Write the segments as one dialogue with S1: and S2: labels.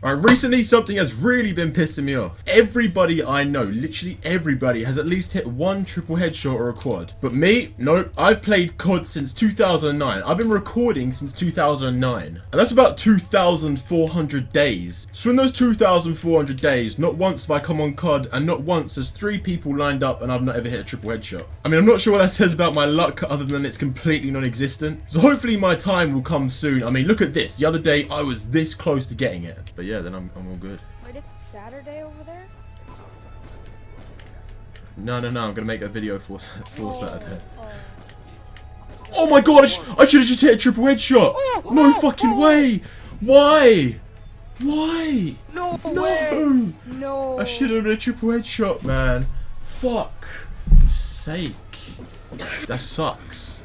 S1: Alright, recently something has really been pissing me off. Everybody I know, literally everybody, has at least hit one triple headshot or a quad. But me, nope. I've played COD since 2009. I've been recording since 2009. And that's about 2,400 days. So in those 2,400 days, not once have I come on COD, and not once has 3 people lined up and I've not ever hit a triple headshot. I mean, I'm not sure what that says about my luck other than it's completely non-existent. So hopefully my time will come soon. I mean, look at this. The other day I was this close to getting it. But yeah, then I'm all good.
S2: Wait, it's Saturday over there?
S1: No, I'm gonna make a video for Saturday. Oh my god, I should have just hit a triple headshot! No fucking way! Why? Why?
S2: No way! No!
S1: I should have done a triple headshot, man. Fuck sake. That sucks.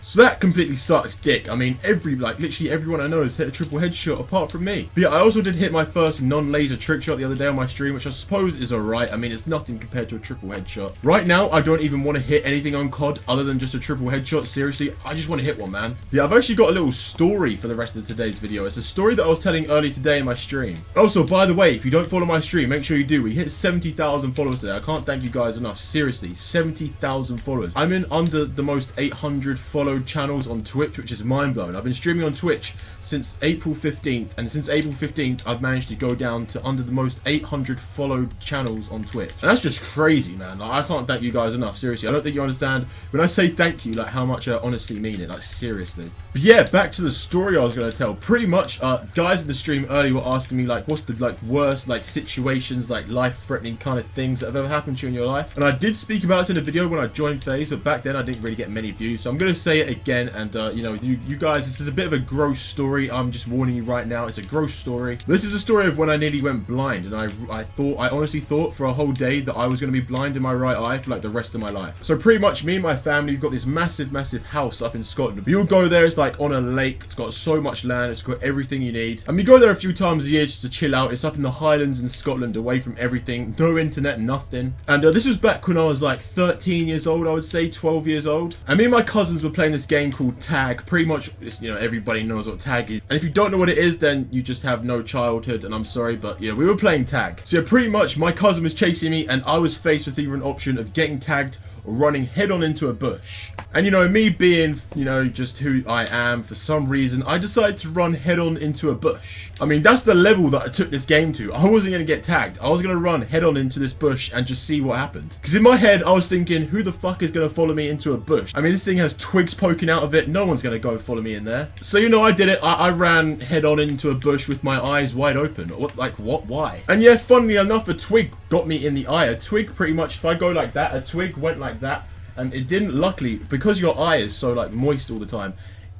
S1: So that completely sucks dick. I mean, literally everyone I know has hit a triple headshot apart from me. But yeah, I also did hit my first non-laser trick shot the other day on my stream, which I suppose is alright. I mean, it's nothing compared to a triple headshot. Right now, I don't even want to hit anything on COD other than just a triple headshot. Seriously, I just want to hit one, man. Yeah, I've actually got a little story for the rest of today's video. It's a story that I was telling earlier today in my stream. Also, by the way, if you don't follow my stream, make sure you do. We hit 70,000 followers today. I can't thank you guys enough. Seriously, 70,000 followers. I'm in under the most 800 followed channels on Twitch, which is mind-blowing. I've been streaming on Twitch since April 15th, and since April 15th I've managed to go down to under the most 800 followed channels on Twitch, and that's just crazy, man. Like, I can't thank you guys enough. Seriously, I don't think you understand when I say thank you, like how much I honestly mean it, like seriously. But yeah, back to the story I was going to tell. Pretty much guys in the stream earlier were asking me like what's the worst situations, like life-threatening kind of things that have ever happened to you in your life, and I did speak about it in a video when I joined FaZe, but back then I didn't really get many views, so I'm going to say it again. And you know, you guys, this is a bit of a gross story. I'm just warning you right now, it's a gross story. This is a story of when I nearly went blind, and I honestly thought for a whole day that I was going to be blind in my right eye for like the rest of my life. So pretty much me and my family, we've got this massive house up in Scotland. We all go there. It's like on a lake. It's got so much land. It's got everything you need. And we go there a few times a year just to chill out. It's up in the Highlands in Scotland, away from everything. No internet, nothing. And this was back when I was like 13 years old, I would say 12 years old. And me and my cousins were playing this game called Tag. Pretty much, you know, everybody knows what tag is, and if you don't know what it is, then you just have no childhood, and I'm sorry, but you know, we were playing tag. So yeah, pretty much my cousin was chasing me, and I was faced with either an option of getting tagged or running head on into a bush. And you know, me being, you know, just who I am, for some reason I decided to run head on into a bush. I mean, that's the level that I took this game to. I wasn't going to get tagged. I was going to run head on into this bush and just see what happened. Because in my head I was thinking, who the fuck is going to follow me into a bush? I mean, this thing has twigs poking out of it. No one's going to go follow me in there. So you know, I did it. I ran head on into a bush with my eyes wide open. What? Why? And yeah, funnily enough, a twig got me in the eye. A twig, pretty much, if I go like that, a twig went like that. And it didn't, luckily, because your eye is so like moist all the time,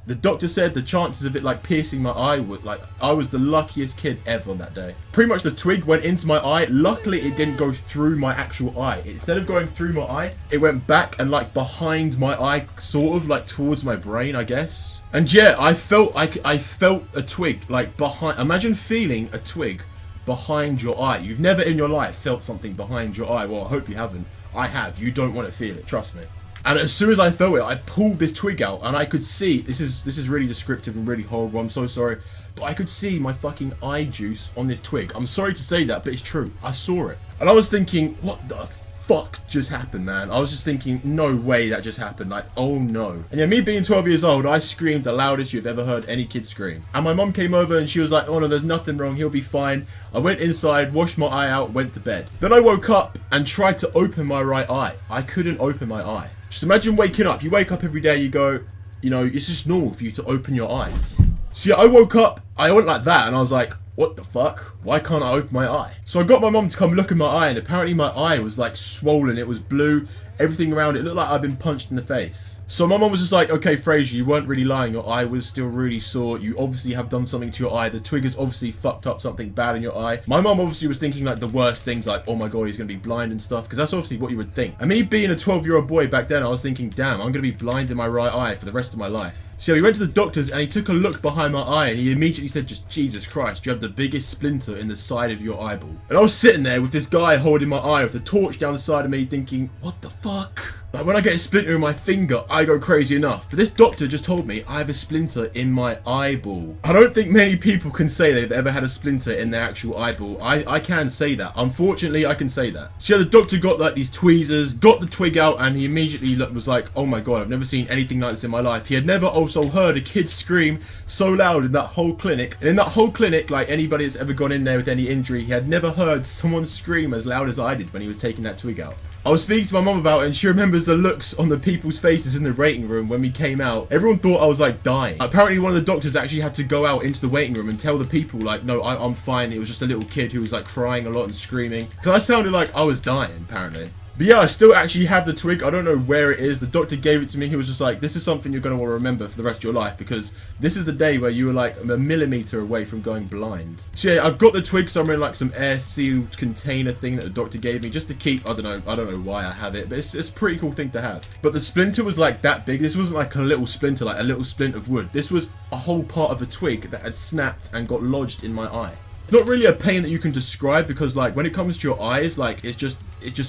S1: the doctor said the chances of it like piercing my eye were like, I was the luckiest kid ever on that day. Pretty much the twig went into my eye. Luckily it didn't go through my actual eye. Instead of going through my eye, it went back and like behind my eye, sort of like towards my brain, I guess. And yeah, I felt a twig like behind. Imagine feeling a twig behind your eye. You've never in your life felt something behind your eye. Well, I hope you haven't. I have. You don't want to feel it, trust me. And as soon as I felt it, I pulled this twig out, and I could see, this is really descriptive and really horrible, I'm so sorry, but I could see my fucking eye juice on this twig. I'm sorry to say that, but it's true. I saw it. And I was thinking, what the fuck just happened, man? I was just thinking, no way that just happened. Like, oh no. And yeah, me being 12 years old, I screamed the loudest you've ever heard any kid scream. And my mom came over and she was like, oh no, there's nothing wrong, he'll be fine. I went inside, washed my eye out, went to bed. Then I woke up and tried to open my right eye. I couldn't open my eye. Just imagine waking up. You wake up every day, you go, you know, it's just normal for you to open your eyes. So yeah, I woke up, I went like that, and I was like, what the fuck? Why can't I open my eye? So I got my mom to come look at my eye, and apparently my eye was like swollen. It was blue. Everything around it looked like I'd been punched in the face. So my mom was just like, okay, Fraser, you weren't really lying. Your eye was still really sore. You obviously have done something to your eye. The twig has obviously fucked up something bad in your eye. My mom obviously was thinking like the worst things, like, oh my god, he's going to be blind and stuff. Because that's obviously what you would think. And me being a 12-year-old boy back then, I was thinking, damn, I'm going to be blind in my right eye for the rest of my life. So he went to the doctors and he took a look behind my eye and he immediately said, just Jesus Christ, you have the biggest splinter in the side of your eyeball. And I was sitting there with this guy holding my eye with a torch down the side of me thinking, what the fuck? Like when I get a splinter in my finger, I go crazy enough. But this doctor just told me I have a splinter in my eyeball. I don't think many people can say they've ever had a splinter in their actual eyeball. I can say that. Unfortunately, I can say that. So yeah, the doctor got like these tweezers, got the twig out, and he immediately was like, oh my god, I've never seen anything like this in my life. He had never also heard a kid scream so loud in that whole clinic. And in that whole clinic, like anybody that's ever gone in there with any injury, he had never heard someone scream as loud as I did when he was taking that twig out. I was speaking to my mum about it, and she remembers the looks on the people's faces in the waiting room when we came out. Everyone thought I was like dying. Apparently one of the doctors actually had to go out into the waiting room and tell the people like, no, I'm fine. It was just a little kid who was like crying a lot and screaming. Because I sounded like I was dying, apparently. But yeah, I still actually have the twig. I don't know where it is. The doctor gave it to me. He was just like, this is something you're going to want to remember for the rest of your life, because this is the day where you were like a millimeter away from going blind. So yeah, I've got the twig somewhere in like some air sealed container thing that the doctor gave me just to keep. I don't know why I have it, but it's a pretty cool thing to have. But the splinter was like that big. This wasn't like a little splinter, like a little splint of wood. This was a whole part of a twig that had snapped and got lodged in my eye. It's not really a pain that you can describe, because like when it comes to your eyes, like it just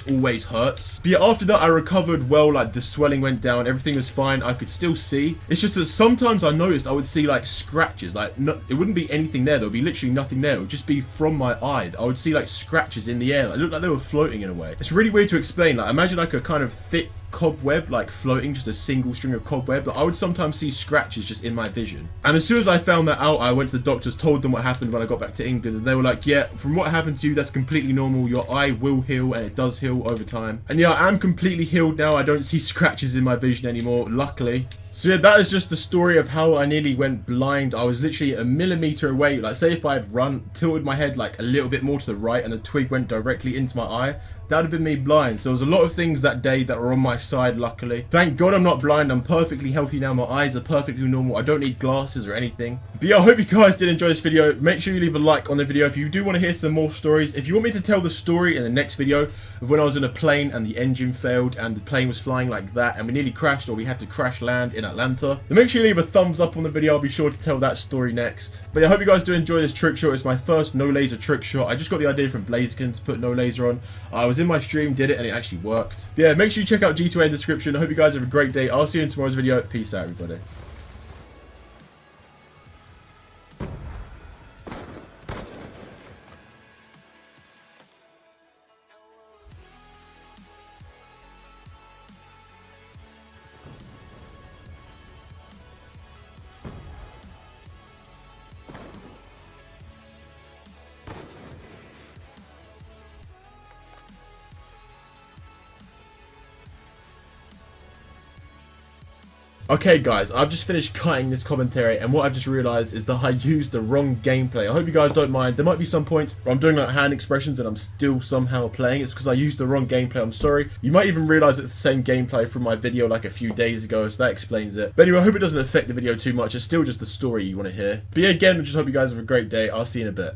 S1: always hurts. But yeah, after that I recovered well. Like the swelling went down, everything was fine, I could still see. It's just that sometimes I noticed I would see like scratches, like it wouldn't be anything there, there would be literally nothing there, it would just be from my eye. I would see like scratches in the air, like, it looked like they were floating in a way. It's really weird to explain. Like imagine like a kind of thick cobweb like floating, just a single string of cobweb. Like, I would sometimes see scratches just in my vision. And as soon as I found that out, I went to the doctors, told them what happened when I got back to England, and they were like, yeah, from what happened to you, that's completely normal. Your eye will heal, and it does heal over time. And yeah, I am completely healed now. I don't see scratches in my vision anymore, luckily. So yeah, that is just the story of how I nearly went blind. I was literally a millimeter away. Like say if I had tilted my head like a little bit more to the right and the twig went directly into my eye, that would have been me blind. So there was a lot of things that day that were on my side, luckily. Thank God I'm not blind. I'm perfectly healthy now. My eyes are perfectly normal. I don't need glasses or anything. But yeah, I hope you guys did enjoy this video. Make sure you leave a like on the video if you do want to hear some more stories. If you want me to tell the story in the next video of when I was in a plane and the engine failed and the plane was flying like that and we nearly crashed, or we had to crash land in Atlanta, then make sure you leave a thumbs up on the video. I'll be sure to tell that story next. But yeah, I hope you guys do enjoy this trick shot. It's my first no laser trick shot. I just got the idea from FaZeKay to put no laser on. I was in my stream, did it, and it actually worked. But yeah, make sure you check out G2A in the description. I hope you guys have a great day. I'll see you in tomorrow's video. Peace out, everybody. Okay guys, I've just finished cutting this commentary, and what I've just realised is that I used the wrong gameplay. I hope you guys don't mind. There might be some points where I'm doing like hand expressions and I'm still somehow playing. It's because I used the wrong gameplay. I'm sorry. You might even realise it's the same gameplay from my video like a few days ago, so that explains it. But anyway, I hope it doesn't affect the video too much. It's still just the story you want to hear. But yeah, again, I just hope you guys have a great day. I'll see you in a bit.